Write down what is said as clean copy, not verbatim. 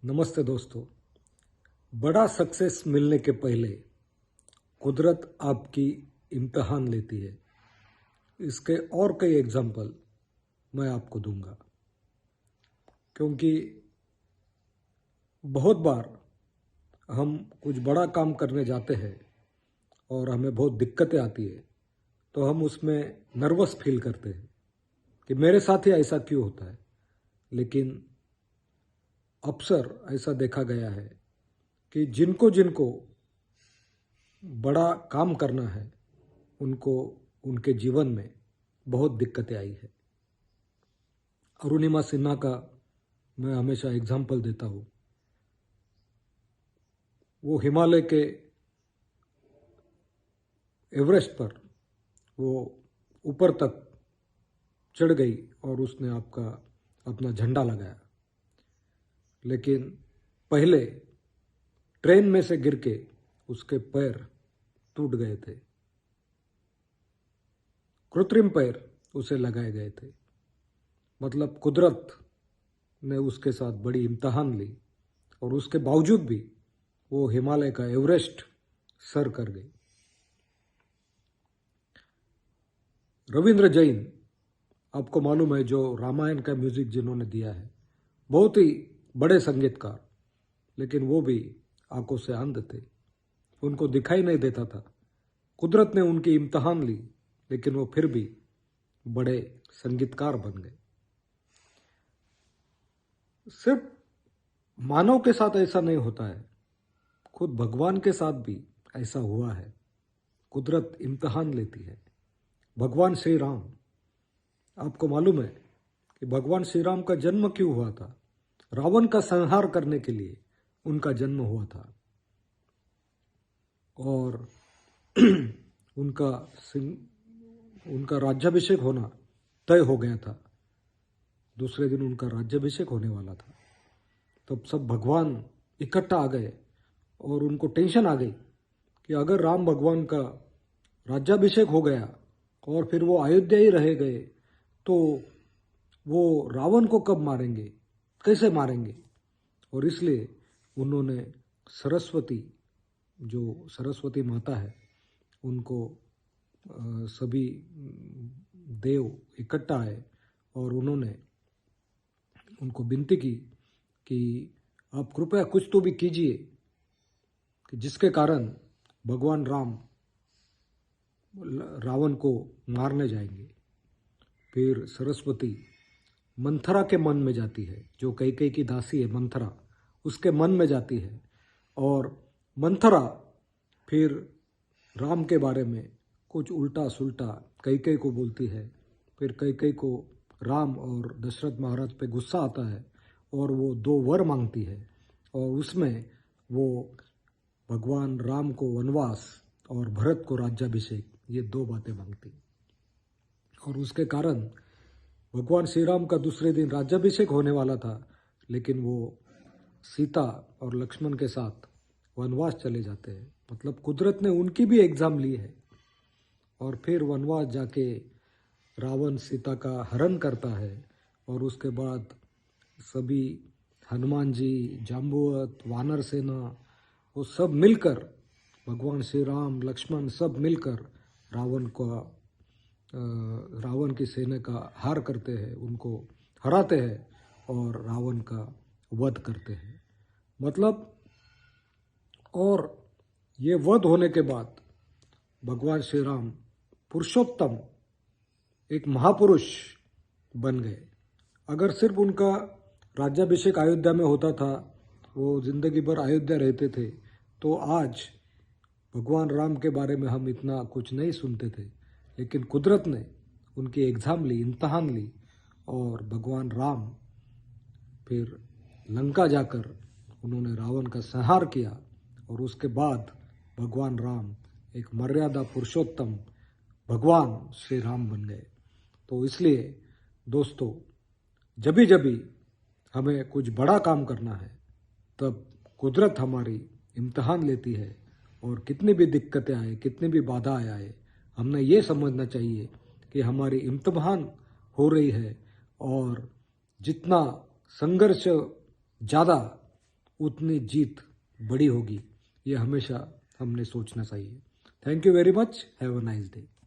नमस्ते दोस्तों। बड़ा सक्सेस मिलने के पहले कुदरत आपकी इम्तिहान लेती है। इसके और कई एग्जाम्पल मैं आपको दूंगा, क्योंकि बहुत बार हम कुछ बड़ा काम करने जाते हैं और हमें बहुत दिक्कतें आती है, तो हम उसमें नर्वस फील करते हैं कि मेरे साथ ही ऐसा क्यों होता है। लेकिन अक्सर ऐसा देखा गया है कि जिनको जिनको बड़ा काम करना है, उनको उनके जीवन में बहुत दिक्कतें आई है। अरुणिमा सिन्हा का मैं हमेशा एग्जाम्पल देता हूँ। वो हिमालय के एवरेस्ट पर वो ऊपर तक चढ़ गई और उसने अपना झंडा लगाया, लेकिन पहले ट्रेन में से गिर के उसके पैर टूट गए थे। कृत्रिम पैर उसे लगाए गए थे। मतलब कुदरत ने उसके साथ बड़ी इम्तिहान ली और उसके बावजूद भी वो हिमालय का एवरेस्ट सर कर गई। रविंद्र जैन, आपको मालूम है, जो रामायण का म्यूजिक जिन्होंने दिया है, बहुत ही बड़े संगीतकार, लेकिन वो भी आंखों से अंध थे, उनको दिखाई नहीं देता था। कुदरत ने उनकी इम्तिहान ली, लेकिन वो फिर भी बड़े संगीतकार बन गए। सिर्फ मानव के साथ ऐसा नहीं होता है, खुद भगवान के साथ भी ऐसा हुआ है। कुदरत इम्तिहान लेती है। भगवान श्री राम, आपको मालूम है कि भगवान श्री राम का जन्म क्यों हुआ था? रावण का संहार करने के लिए उनका जन्म हुआ था। और उनका राज्याभिषेक होना तय हो गया था। दूसरे दिन उनका राज्याभिषेक होने वाला था। तब सब भगवान इकट्ठा आ गए और उनको टेंशन आ गई कि अगर राम भगवान का राज्याभिषेक हो गया और फिर वो अयोध्या ही रह गए, तो वो रावण को कब मारेंगे, कैसे मारेंगे? और इसलिए उन्होंने सरस्वती माता है, उनको सभी देव इकट्ठा आए और उन्होंने उनको विनती की कि आप कृपया कुछ तो भी कीजिए कि जिसके कारण भगवान राम रावण को मारने जाएंगे। फिर सरस्वती मंथरा के मन में जाती है, जो कैकेयी की दासी है मंथरा, उसके मन में जाती है और मंथरा फिर राम के बारे में कुछ उल्टा सुल्टा कैकेयी को बोलती है। फिर कैकेयी को राम और दशरथ महाराज पे गुस्सा आता है और वो 2 वर मांगती है, और उसमें वो भगवान राम को वनवास और भरत को राज्याभिषेक, ये 2 बातें मांगती। और उसके कारण भगवान श्री राम का दूसरे दिन राज्याभिषेक होने वाला था, लेकिन वो सीता और लक्ष्मण के साथ वनवास चले जाते हैं। मतलब कुदरत ने उनकी भी एग्जाम ली है। और फिर वनवास जाके रावण सीता का हरण करता है और उसके बाद सभी हनुमान जी, जाम्बुवत, वानर सेना, वो सब मिलकर, भगवान श्री राम, लक्ष्मण सब मिलकर रावण की सेना का हार करते हैं, उनको हराते हैं और रावण का वध करते हैं। मतलब, और ये वध होने के बाद भगवान श्री राम पुरुषोत्तम, एक महापुरुष बन गए। अगर सिर्फ उनका राज्याभिषेक अयोध्या में होता था, वो जिंदगी भर अयोध्या रहते थे, तो आज भगवान राम के बारे में हम इतना कुछ नहीं सुनते थे। लेकिन कुदरत ने उनकी एग्जाम ली, इम्तिहान ली, और भगवान राम फिर लंका जाकर उन्होंने रावण का संहार किया, और उसके बाद भगवान राम एक मर्यादा पुरुषोत्तम भगवान श्री राम बन गए। तो इसलिए दोस्तों, जभी हमें कुछ बड़ा काम करना है, तब कुदरत हमारी इम्तिहान लेती है। और कितनी भी दिक्कतें आए, कितनी भी बाधाएं आए, हमने ये समझना चाहिए कि हमारी इम्तिहान हो रही है, और जितना संघर्ष ज़्यादा उतनी जीत बड़ी होगी। ये हमेशा हमने सोचना चाहिए। Thank you very much. Have a nice day.